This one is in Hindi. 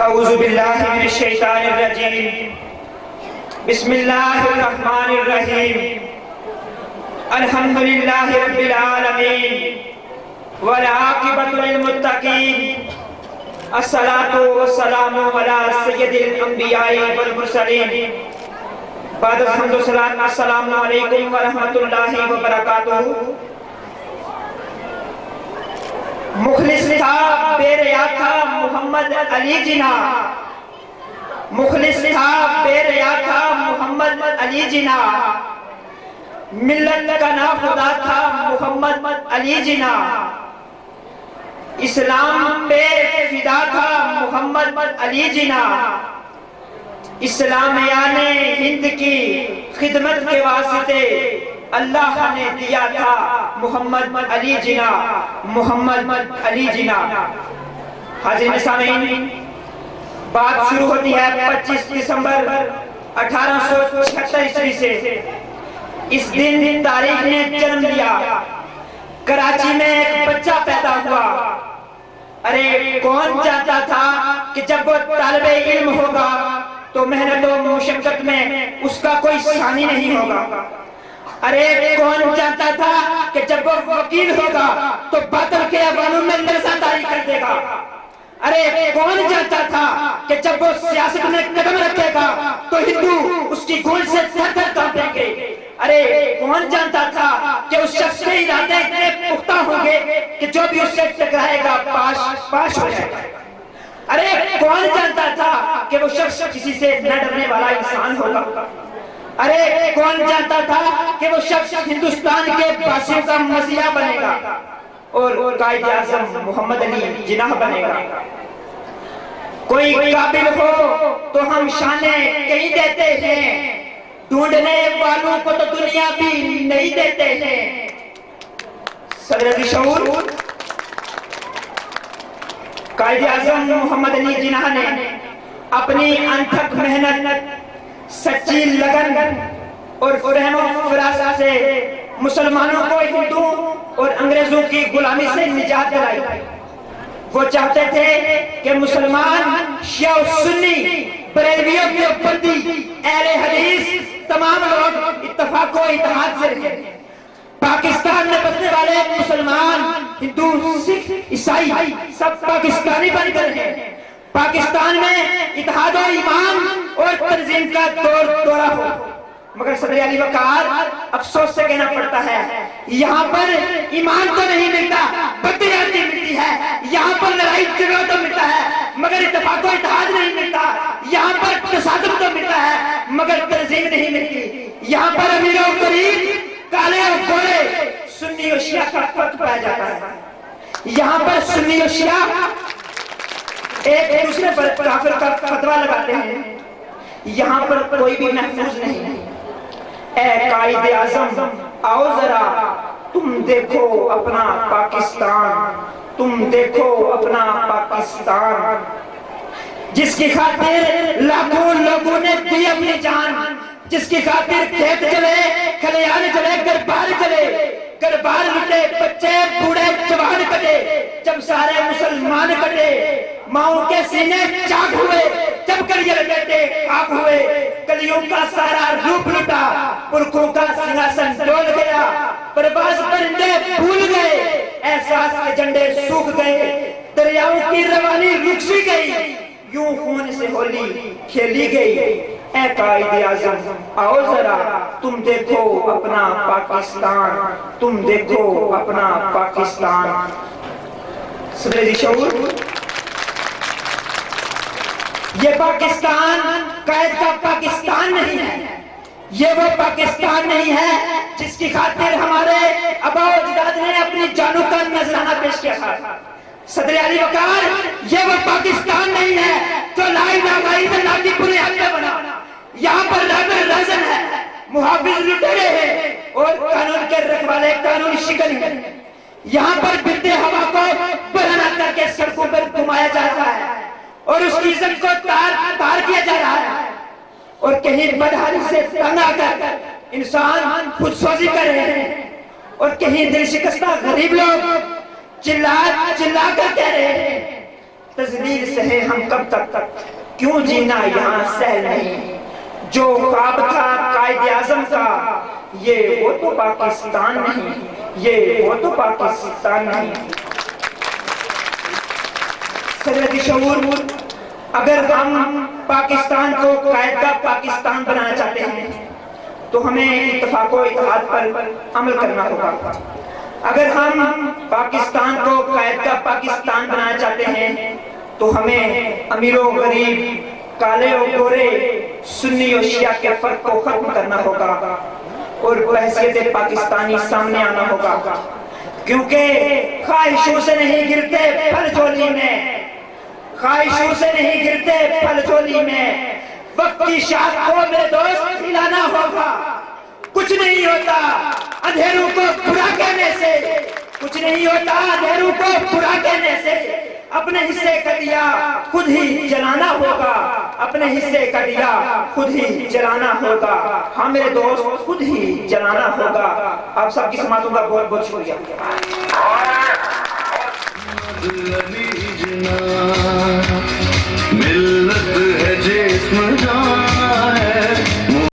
अऊज़ु बिल्लाहि मिनश शैतानिर रजीम। बिस्मिल्लाहिर रहमानिर रहीम। अल्हम्दुलिल्लाहि रब्बिल आलमीन वल आक़िबतु लिल मुत्तक़ीन। अस्सलातु वस्सलामु अला सय्यिदिल अंबिया'i वल मुरसलीन। बाद हम्दु सलात अस्सलामु अलैकुम व रहमतुल्लाहि व बरकातुहू। मुखलिस था बेरिया था मोहम्मद अली जिना, मुखलिस था बेरिया था मोहम्मद अली जिना, मिल्लत का ना खुदा था मोहम्मद अली जिना, इस्लाम पे फिदा था मोहम्मद अली जिना, इस्लाम याने हिंद की खिदमत के वास्ते अल्लाह ने दिया था मोहम्मद अली जिना, मोहम्मद अली जिना। हाज़िरीन सामीन, बात शुरू होती है 25 दिसंबर 1876 ईस्वी से। इस दिन तारीख ने जन्म लिया, कराची में एक बच्चा पैदा हुआ। अरे कौन चाहता था कि जब वो तालिबे इल्म होगा तो मेहनत और मुशक्कत में उसका कोई सानी नहीं होगा। अरे कौन चाहता था कि जब वो वकील होगा तो बातिल के अवानों में लरज़ादारी कर देगा। अरे कौन चाहता था कि जब वो सियासत में कदम रखेगा तो हिंदू उसकी गूंज से थर-थर कांपेंगे। अरे कौन जानता था कि उस शख्स के इरादे इतने पुख्ता होंगे कि जो भी उससे टकराएगा पाश हो जाएगा। अरे कौन जानता था कि वो शख्स किसी से न डरने वाला इंसान होगा। अरे कौन जानता था कि वो शख्स हिंदुस्तान के वासियों का मसीहा बनेगा और कायदे आज़म मोहम्मद अली जिनाह बनेगा। कोई काबिल हो तो हम शाने कहीं देते हैं, ढूंढने वालों को तो दुनिया भी नहीं देते हैं। सदर शऊर कायदे आज़म मोहम्मद अली जिनाह ने अपनी अनथक मेहनत, सच्ची लगन और रहमो-फराज से मुसलमानों को हिंदू और अंग्रेजों की गुलामी से निजात दिलाई। वो चाहते थे कि मुसलमान, शिया और सुन्नी, बरेलवियों, देवबंदी, अहले हदीस तमाम लोग इत्तेफाक और इत्तेहाद से रहें। पाकिस्तान में बसने वाले मुसलमान, हिंदू, सिख, ईसाई सब पाकिस्तानी बनकर हैं। पाकिस्तान में इत्तेहाद और ईमान और तंजीम का दौरा हो। मगर सदर अली वकार अफसोस से कहना पड़ता है, यहाँ पर ईमान तो नहीं मिलता, बदयाती मिलती है। यहाँ पर लड़ाई झगड़ा तो मिलता है मगर इत्तेफाक और इत्तेहाद नहीं मिलता। यहाँ पर तसादुम तो मिलता है मगर तंजीम नहीं मिलती। यहाँ पर अमीर और गरीब, काले और गोरे, सुन्नी और शिया का फर्क पाया जाता है। यहाँ पर सुन्नी और शिया एक दूसरे पर काफिर का फतवा लगाते हैं। यहाँ पर कोई भी महफूज नहीं है। ए कायदे आज़म आओ जरा तुम देखो अपना पाकिस्तान, तुम देखो अपना पाकिस्तान, जिसकी खातिर लाखों लोगों ने दी अपनी जान, जिसकी खातिर खेत चले, खलियान चले, घर-बार चले, घर-बार लुटे, बच्चे बूढ़े जवान कटे, जब सारे मुसलमान कटे, माओ के सीने चाक हुए, जब कलियर बेटे खाक हुए, कलियों का सारा रूप लुटा, पुरखों का सिंहासन डोल गया, परवाज़ परिंदे भूल गए, एहसास के झंडे सूख गए, दरियाओं की रवानी रुक सी गई, यूं खून से होली खेली गई। ए कायदे आज़म आओ जरा तुम देखो अपना पाकिस्तान, तुम देखो अपना पाकिस्तान। सदर शऊर, ये पाकिस्तान कैद का पाकिस्तान नहीं है। ये वो पाकिस्तान नहीं है जिसकी खातिर हमारे आबा अजदाद ने अपनी जानों का नजराना पेश किया था। सदर अली वकार, ये वो पाकिस्तान नहीं है जो ला इलाहा इल्लल्लाह की बुनियाद पे बना। यहाँ पर राबर राजन है, मुहाफिज लुटेरे हैं और कानून के रखवाले कानून शिकन है। यहाँ पर बिरते हवा को बहाना करके सड़कों पर घुमाया जा रहा है और उसकी इज्जत को तार किया जा रहा है और कहीं बदहाली से तंग आकर इंसान खुदसोजी कर रहे हैं और कहीं दिल शिकस्ता गरीब लोग चिल्ला कर कह रहे हैं तजलील सहे हम कब तक, क्यों जीना यहाँ सहल नहीं। जो ख्वाब था कायदे आज़म का, ये वो तो पाकिस्तान नहीं, ये वो तो पाकिस्तान नहीं। सदरती शऊर, अगर हम पाकिस्तान को कायदा पाकिस्तान बनाना चाहते हैं तो हमें इत्तेफाक व इत्तेहाद पर अमल करना होगा। अगर हम पाकिस्तान को कायदा पाकिस्तान बनाना चाहते हैं तो हमें अमीर व गरीब, काले और गोरे, सुन्नी और शिया के फर्क को खत्म करना होगा और बहसियत पाकिस्तानी सामने आना होगा। क्योंकि ख्वाहिशों से नहीं गिरते फल झोली में, ख्वाहिशों से नहीं गिरते फल झोली में, वक्त की शाख को मेरे दोस्त हिलाना होगा। कुछ नहीं होता अंधेरों को बुरा कहने से, कुछ नहीं होता अंधेरों को बुरा कहने से। अपने हिस्से का दिया खुद ही जलाना होगा, अपने हिस्से का दिया खुद ही जलाना होगा। हाँ मेरे दोस्त, खुद ही जलाना होगा। आप सबकी समातों का बहुत बहुत शुक्रिया।